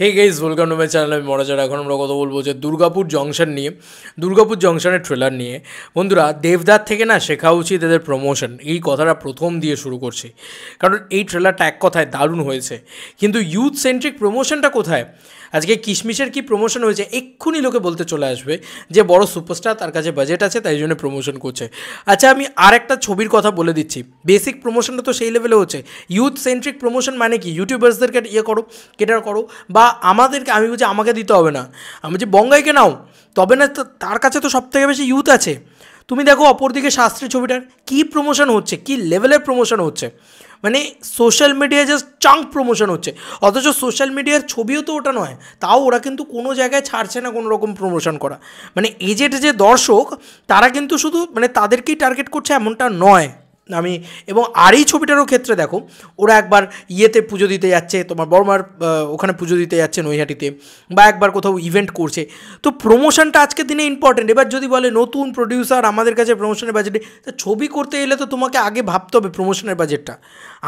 Hey guys, welcome to my channel. আমি মরাজার। এখন আমরা কথা বলবো যে দুর্গাপুর জংশন নিয়ে, দুর্গাপুর জংশনের ট্রেলার নিয়ে। বন্ধুরা, দেবদার থেকে না শেখা উচিত এদের প্রমোশন। এই কথাটা প্রথম দিয়ে শুরু করছি, কারণ এই ট্রেলারটা এক কথায় দারুণ হয়েছে, কিন্তু ইউথ সেন্ট্রিক প্রমোশনটা কোথায়? আজকে কিশমিশের কি প্রমোশন হয়েছে, এক্ষুনি লোকে বলতে চলে আসবে যে বড় সুপারস্টার, তার কাছে বাজেট আছে, তাই জন্য প্রমোশন করছে। আচ্ছা, আমি আর একটা ছবির কথা বলে দিচ্ছি। বেসিক প্রমোশনটা তো সেই লেভেলে হচ্ছে। ইউথ সেন্ট্রিক প্রমোশন মানে কি? ইউটিউবার্সদেরকে ইয়ে করো, কেটার করো, বা আমাদেরকে, আমি বলছি আমাকে দিতে হবে না, আমি বলছি বঙ্গাইকে নাও, তবে না তার কাছে তো সবথেকে বেশি ইউথ আছে। তুমি দেখো অপরদিকে শাস্ত্রী ছবিটার কী প্রমোশন হচ্ছে, কী লেভেলের প্রমোশন হচ্ছে, মানে সোশ্যাল মিডিয়ায় জাস্ট চাঙ্ক প্রমোশন হচ্ছে। অথচ সোশ্যাল মিডিয়ার ছবিও তো ওটা নয়, তাও ওরা কিন্তু কোনো জায়গায় ছাড়ছে না কোনো রকম প্রমোশন করা। মানে এজেড যে দর্শক, তারা কিন্তু শুধু মানে তাদেরকেই টার্গেট করছে এমনটা নয়। আমি এবং আর এই ছবিটারও ক্ষেত্রে দেখো, ওরা একবার ইয়েতে পুজো দিতে যাচ্ছে, তোমার বড়মার ওখানে পুজো দিতে যাচ্ছে নৈহাটিতে, বা একবার কোথাও ইভেন্ট করছে। তো প্রমোশনটা আজকের দিনে ইম্পর্টেন্ট। এবার যদি বলে নতুন প্রডিউসার আমাদের কাছে প্রমোশনের বাজেটে, তা ছবি করতে এলে তো তোমাকে আগে ভাবতে হবে প্রমোশনের বাজেটটা।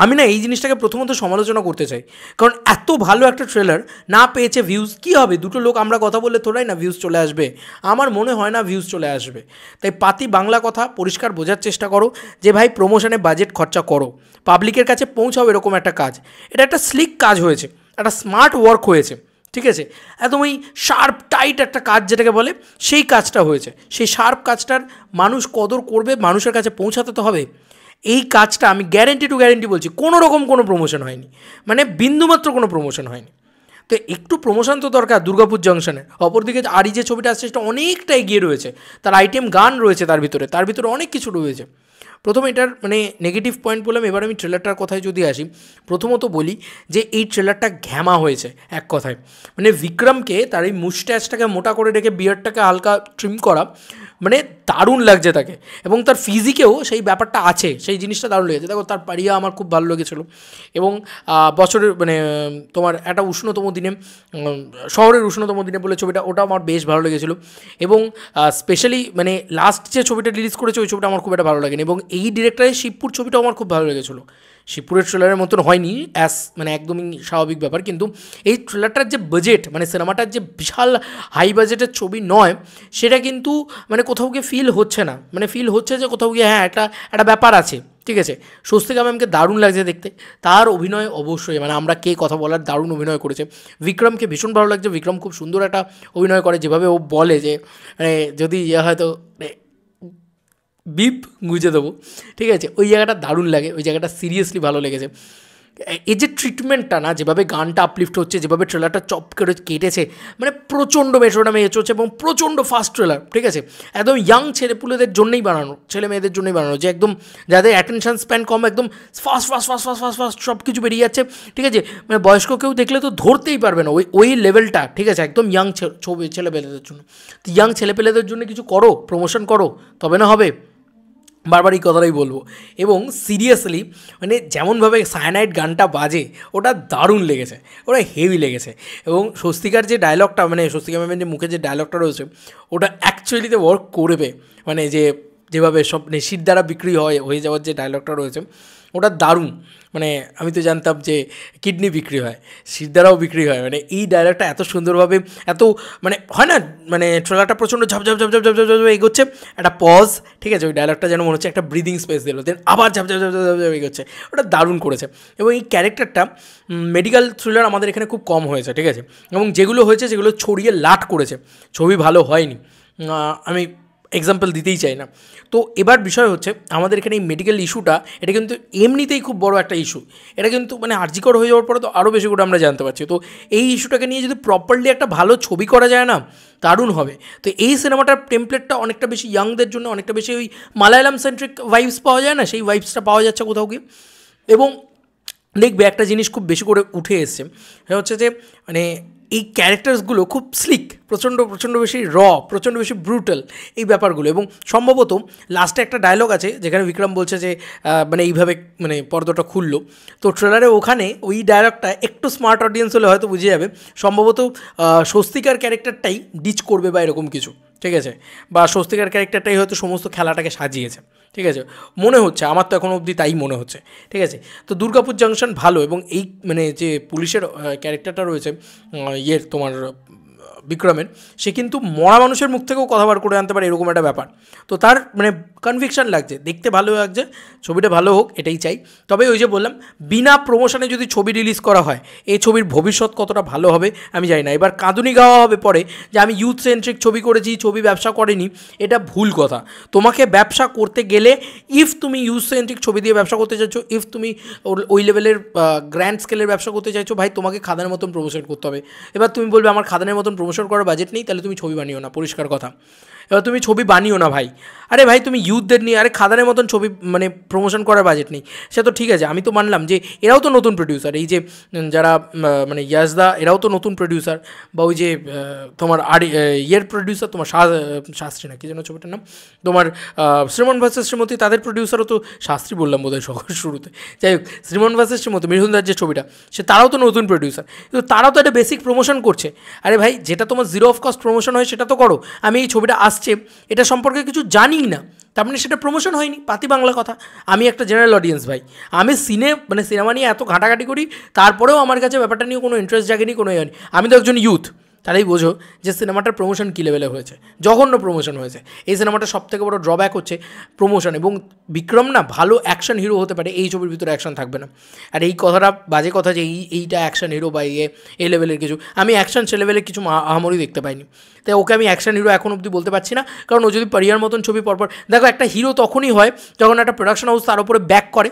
আমি না এই জিনিসটাকে প্রথমত সমালোচনা করতে চাই, কারণ এত ভালো একটা ট্রেলার না পেয়েছে ভিউজ, কী হবে? দুটো লোক আমরা কথা বললে থোড়াই না ভিউজ চলে আসবে? আমার মনে হয় না ভিউজ চলে আসবে। তাই পাতি বাংলা কথা পরিষ্কার বোঝার চেষ্টা করো যে ভাই, প্রমোশনে বাজেট খরচা করো, পাবলিকের কাছে পৌঁছাও, এরকম একটা কাজ। এটা একটা স্লিক কাজ হয়েছে, একটা স্মার্ট ওয়ার্ক হয়েছে, ঠিক আছে? একদম ওই শার্প টাইট একটা কাজ যেটাকে বলে, সেই কাজটা হয়েছে। সেই শার্প কাজটার মানুষ কদর করবে, মানুষের কাছে পৌঁছাতে তো হবে। এই কাজটা আমি গ্যারেন্টি টু গ্যারেন্টি বলছি, কোনো রকম কোনো প্রমোশন হয়নি, মানে বিন্দুমাত্র কোনো প্রমোশন হয়নি। তো একটু প্রমোশন তো দরকার দুর্গাপুর জংশনের। অপরদিকে আরই যে ছবিটা আসছে সেটা অনেকটা এগিয়ে রয়েছে, তার আইটেম গান রয়েছে, তার ভিতরে অনেক কিছু রয়েছে। প্রথমে এটার মানে নেগেটিভ পয়েন্ট বললাম, এবার আমি ট্রেলারটার কথায় যদি আসি, প্রথমত বলি যে এই ট্রেলারটা ঘ্যামা হয়েছে এক কথায়। মানে বিক্রমকে তার এই মুস্ট্যাচটাকে মোটা করে রেখে বিয়ারটাকে হালকা ট্রিম করা, মানে দারুণ লাগছে তাকে। এবং তার ফিজিকেও সেই ব্যাপারটা আছে, সেই জিনিসটা দারুণ লেগেছে। দেখো তার পাড়িয়া আমার খুব ভালো লেগেছিলো। এবং বছরের মানে তোমার একটা উষ্ণতম দিনে, শহরের উষ্ণতম দিনে বলে ছবিটা, ওটা আমার বেশ ভালো লেগেছিলো। এবং স্পেশালি মানে লাস্ট যে ছবিটা রিলিজ করেছে ওই ছবিটা আমার খুব একটা ভালো লাগেনি। এবং এই ডিরেক্টরের শিবপুর ছবিটাও আমার খুব ভালো লেগেছিলো। শিবপুরের ট্রেলারের মতন হয়নি, মানে একদমই স্বাভাবিক ব্যাপার, কিন্তু এই ট্রেলারটার যে বাজেট, মানে সিনেমাটার যে বিশাল হাই বাজেটের ছবি নয়, সেটা কিন্তু মানে কোথাও গিয়ে ফিল হচ্ছে না। মানে ফিল হচ্ছে যে কোথাও গিয়ে হ্যাঁ একটা ব্যাপার আছে, ঠিক আছে। স্বস্তিকা ম্যামকে দারুণ লাগছে দেখতে, তার অভিনয় অবশ্যই, মানে আমরা কে কথা বলার, দারুণ অভিনয় করেছে। বিক্রমকে ভীষণ ভালো লাগছে, বিক্রম খুব সুন্দর একটা অভিনয় করে, যেভাবে ও বলে যে মানে যদি হয়তো বিপ গুঁজে দেবো, ঠিক আছে, ওই জায়গাটা দারুণ লাগে, ওই জায়গাটা সিরিয়াসলি ভালো লেগেছে। এই যে ট্রিটমেন্টটা না, যেভাবে গানটা আপলিফ্ট হচ্ছে, যেভাবে ট্রেলারটা চপ করে কেটেছে, মানে প্রচণ্ড মেট্রোডামে চলছে এবং প্রচণ্ড ফাস্ট ট্রেলার, ঠিক আছে। একদম ইয়াং ছেলেপুলেদের জন্যই বানানো, ছেলে মেয়েদের জন্যই বানানো, যে একদম যাদের অ্যাটেনশন স্প্যান কম, একদম fast fast fast fast fast fast সব কিছু বেরিয়ে যাচ্ছে, ঠিক আছে। মানে বয়স্ক কেউ দেখলে তো ধরতেই পারবে না ওই লেভেলটা, ঠিক আছে, একদম ইয়াং ছেলেপেলেদের জন্য। তো ইয়াং ছেলেপেলেদের জন্য কিছু করো, প্রমোশন করো, তবে না হবে। বারবার এই কথাটাই বলবো। এবং সিরিয়াসলি মানে যেমনভাবে সায়ানাইড গানটা বাজে, ওটা দারুণ লেগেছে, ওটা হেভি লেগেছে। এবং স্বস্তিকার যে ডায়লগটা, মানে স্বস্তিকা ম্যামের যে মুখে যে ডায়লগটা রয়েছে, ওটা অ্যাকচুয়ালিতে ওয়ার্ক করবে। মানে যেভাবে সব নেশির দ্বারা বিক্রি হয়ে যাওয়ার যে ডায়লগটা রয়েছে, ওটা দারুণ। মানে আমি তো জানতাম যে কিডনি বিক্রি হয়, শির দ্বারাও বিক্রি হয়, মানে এই ডায়লগটা এত সুন্দরভাবে, এত মানে হয় না, মানে ট্রেলারটা প্রচণ্ড ঝাপ ঝাপ ঝাপ ঝাপ ঝাপ ঝাপ ঝাপ এগোচ্ছে, একটা পজ, ঠিক আছে, ওই ডায়লগটা যেন মনে হচ্ছে একটা ব্রিদিং স্পেস দিল, দেন আবার ঝাপ ঝাপ ঝাপ ঝাপ ঝাপ এগোচ্ছে, ওটা দারুণ করেছে। এবং এই ক্যারেক্টারটা, মেডিকেল থ্রিলার আমাদের এখানে খুব কম হয়েছে, ঠিক আছে, এবং যেগুলো হয়েছে সেগুলো ছড়িয়ে লাট করেছে, ছবি ভালো হয়নি। আমি এক্সাম্পল দিতেই চাই না। তো এবার বিষয় হচ্ছে, আমাদের এখানে এই মেডিকেল ইস্যুটা, এটা কিন্তু এমনিতেই খুব বড় একটা ইস্যু। এটা কিন্তু মানে আর্জিকর হয়ে যাওয়ার পরে তো আরও বেশি করে আমরা জানতে পারছি। তো এই ইস্যুটাকে নিয়ে যদি প্রপারলি একটা ভালো ছবি করা যায় না, দারুণ হবে। তো এই সিনেমাটার টেমপ্লেটটা অনেকটা বেশি ইয়াংদের জন্য, অনেকটা বেশি ওই মালায়ালাম সেন্ট্রিক ভাইবস পাওয়া যায় না, সেই ভাইবসটা পাওয়া যাচ্ছে কোথাও গিয়ে। এবং দেখবে একটা জিনিস খুব বেশি করে উঠে এসছে, সেটা হচ্ছে যে মানে এই ক্যারেক্টার্সগুলো খুব স্লিক, প্রচণ্ড প্রচণ্ড বেশি প্রচণ্ড বেশি ব্রুটাল এই ব্যাপারগুলো। এবং সম্ভবত লাস্টে একটা ডায়লগ আছে যেখানে বিক্রম বলছে যে মানে এইভাবে মানে পর্দাটা খুললো, তো ট্রেলারে ওখানে ওই ডায়লগটা একটু স্মার্ট অডিয়েন্স হলে হয়তো বুঝে যাবে, সম্ভবত স্বস্তিকার ক্যারেক্টারটাই ডিচ করবে বা এরকম কিছু, ঠিক আছে, বা স্বস্তিকার ক্যারেক্টারটাই হয়তো সমস্ত খেলাটাকে সাজিয়েছে, ঠিক আছে, মনে হচ্ছে, আমার তো এখনও অবধি তাই মনে হচ্ছে। ঠিক আছে, তো দুর্গাপুর জাংশন ভালো, এবং এই মানে যে পুলিশের ক্যারেক্টারটা রয়েছে ইয়ের তোমার বিক্রমের, সে কিন্তু মরা মানুষের মুখ থেকেও কথা বার করে আনতে পারে, এরকম একটা ব্যাপার। তো তার মানে কনভিকশন লাগছে, দেখতে ভালো লাগছে, ছবিটা ভালো হোক এটাই চাই। তবে ওই যে বললাম, বিনা প্রমোশনে যদি ছবি রিলিজ করা হয়, এই ছবির ভবিষ্যৎ কতটা ভালো হবে আমি জানি না। এবার কাঁদুনি গাওয়া হবে পরে যে আমি ইউথ সেন্ট্রিক ছবি করেছি, ছবি ব্যবসা করেনি, এটা ভুল কথা। তোমাকে ব্যবসা করতে গেলে, ইফ তুমি ইউথ সেন্ট্রিক ছবি দিয়ে ব্যবসা করতে চাইছো, ইফ তুমি ওই লেভেলের গ্র্যান্ড স্কেলের ব্যবসা করতে চাইছো, ভাই তোমাকে খাদানের মতন প্রমোশন করতে হবে। এবার তুমি বলবে আমার খাদানের মতন প্রমোশন করার বাজেট নেই, তাহলে তুমি ছবি বানিও না, পরিষ্কার কথা। এবার তুমি ছবি বানিও না ভাই, আরে ভাই তুমি ইউথদের নিয়ে, আরে খাদানের মতন ছবি মানে প্রমোশন করার বাজেট নেই, সে তো ঠিক আছে, আমি তো মানলাম যে এরাও তো নতুন প্রডিউসার, এই যে যারা মানে ইয়াজদা, এরাও তো নতুন প্রডিউসার, বা ওই যে তোমার ইয়ের প্রডিউসার তোমার শাস্ত্রী না কি যেন ছবিটার নাম, তোমার শ্রীমন ভার্সেস শ্রীমতী, তাদের প্রডিউসারও তো শাস্ত্রী বললাম বোধহয় শুরুতে, যাই হোক, শ্রীমন ভার্সেস শ্রীমতী, মিঠুনদার যে ছবিটা, তারাও তো নতুন প্রডিউসার, কিন্তু তারাও তো একটা বেসিক প্রমোশন করছে। আরে ভাই, যেটা তোমার জিরো অফ কস্ট প্রমোশন হয় সেটা তো করো। আমি এই ছবিটা আসছে এটা সম্পর্কে কিছু জানিই না, তার মানে সেটা প্রমোশন হয়নি, পাতি বাংলা কথা। আমি একটা জেনারেল অডিয়েন্স ভাই, আমি সিনেমা নিয়ে এত ঘাটাঘাটি করি, তারপরেও আমার কাছে ব্যাপারটা নিয়ে কোনো ইন্টারেস্ট জাগেনি, কোনো ইয়ে নেই। আমি তো একজন ইউথ, তাহলেই বোঝো যে সিনেমাটার প্রমোশন কী লেভেলে হয়েছে, জঘন্য প্রমোশন হয়েছে। এই সিনেমাটার সবথেকে বড় ড্রব্যাক হচ্ছে প্রমোশন, এবং বিক্রম না ভালো অ্যাকশন হিরো হতে পারে, এই ছবির ভিতরে অ্যাকশন থাকবে না। আর এই কথাটা বাজে কথা যে এইটা অ্যাকশন হিরো বা এই লেভেলের কিছু, আমি অ্যাকশন সে লেভেলের কিছু আহামরি দেখতে পাইনি, তাই ওকে আমি অ্যাকশন হিরো এখন অবধি বলতে পারছি না। কারণ ও যদি পারিয়ার মতন ছবি পরপর, দেখো একটা হিরো তখনই হয় যখন একটা প্রোডাকশন হাউস তার উপরে ব্যাক করে,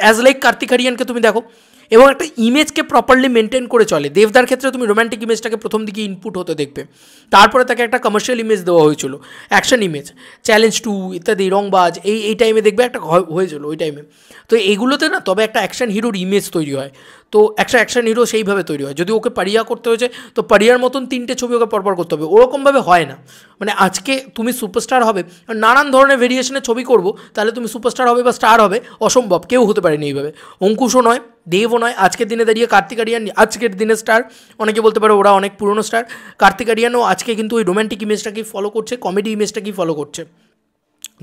অ্যাজ লাইক কার্তিক আরিয়ানকে তুমি দেখো, এবং একটা ইমেজকে প্রপারলি মেনটেন করে চলে। দেবদার ক্ষেত্রে তুমি রোম্যান্টিক ইমেজটাকে প্রথম দিকে ইনপুট হতে দেখবে, তারপরে তাকে একটা কমার্শিয়াল ইমেজ দেওয়া হয়েছিল, অ্যাকশন ইমেজ, চ্যালেঞ্জ 2 ইত্যাদি, রংবাজ, এই টাইমে দেখবে একটা হয়েছিল ওই টাইমে। তো এইগুলোতে না তবে একটা অ্যাকশন হিরোর ইমেজ তৈরি হয়, তো একটা অ্যাকশন হিরো সেইভাবে তৈরি হয়। যদি ওকে পারিয়া করতে হয়েছে, তো পারিয়ার মতন 3টে ছবি ওকে পরপর করতে হবে, ওরকমভাবে হয় না। মানে আজকে তুমি সুপারস্টার হবে, নানান ধরনের ভেরিয়েশনের ছবি করবো, তাহলে তুমি সুপারস্টার হবে বা স্টার হবে, অসম্ভব, কেউ হতে পারেনি এইভাবে। অঙ্কুশও নয়, দেবও নয়, আজকের দিনে দাঁড়িয়ে কার্তিক আরিয়ান আজকের দিনের স্টার, অনেকে বলতে পারে ওরা অনেক পুরনো স্টার। কার্তিক আরিয়ানও আজকে কিন্তু ওই রোম্যান্টিক ইমেজটাকেই ফলো করছে, কমেডি ইমেজটাকেই ফলো করছে।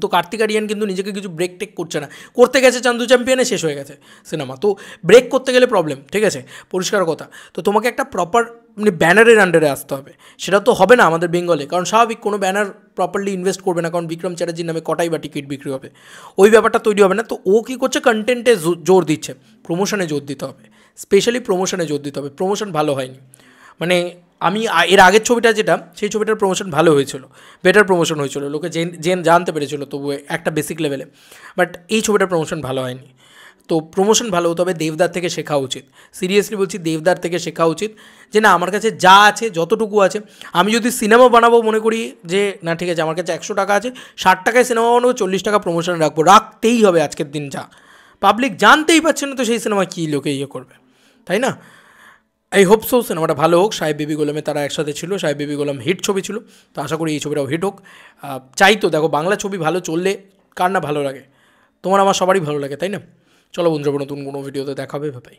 তো কার্তিক আরিয়ান কিন্তু নিজেকে কিছু ব্রেক টেক করছে না, করতে গেছে চান্দু চ্যাম্পিয়নে, শেষ হয়ে গেছে সিনেমা। তো ব্রেক করতে গেলে প্রবলেম, ঠিক আছে, পরিষ্কার কথা। তো তোমাকে একটা প্রপার মানে ব্যানারের আন্ডারে আসতে হবে, সেটা তো হবে না আমাদের বেঙ্গলে, কারণ স্বাভাবিক কোনো ব্যানার প্রপারলি ইনভেস্ট করবে না, কারণ বিক্রম চ্যাটার্জির নামে কটাই বা টিকিট বিক্রি হবে, ওই ব্যাপারটা তৈরি হবে না। তো ও কী করছে, কন্টেন্টে জোর দিচ্ছে, প্রমোশনে জোর দিতে হবে, স্পেশালি প্রমোশনে জোর দিতে হবে। প্রমোশন ভালো হয়নি, মানে আমি এর আগের ছবিটা যেটা, সেই ছবিটার প্রমোশন ভালো হয়েছিল, বেটার প্রমোশন হয়েছিল, লোকে জানতে পেরেছিল তবু একটা বেসিক লেভেলে, বাট এই ছবিটার প্রমোশন ভালো হয়নি। তো প্রমোশন ভালো হতে হবে, দেবদার থেকে শেখা উচিত, সিরিয়াসলি বলছি, দেবদার থেকে শেখা উচিত যে না, আমার কাছে যা আছে, যতটুকু আছে, আমি যদি সিনেমা বানাবো মনে করি যে না ঠিক আছে, আমার কাছে 100 টাকা আছে, 60 টাকায় সিনেমা বানাবো, 40 টাকা প্রমোশন রাখবো, রাখতেই হবে আজকের দিন, যা পাবলিক জানতেই পারছে না, তো সেই সিনেমা কী লোকে ইয়ে করবে, তাই না? আই হোপ সো সিনেমাটা ভালো হোক। সাহেব বেবি গোলামে তারা একসাথে ছিল, সাহেব বেবি গোলাম হিট ছবি ছিল, তো আশা করি এই ছবিটাও হিট হোক। চাই তো, দেখো বাংলা ছবি ভালো চললে কার না ভালো লাগে, তোমার আমার সবারই ভালো লাগে, তাই না? চলো বন্ধুরা, নতুন কোনো ভিডিওতে দেখা হবে, ভাই।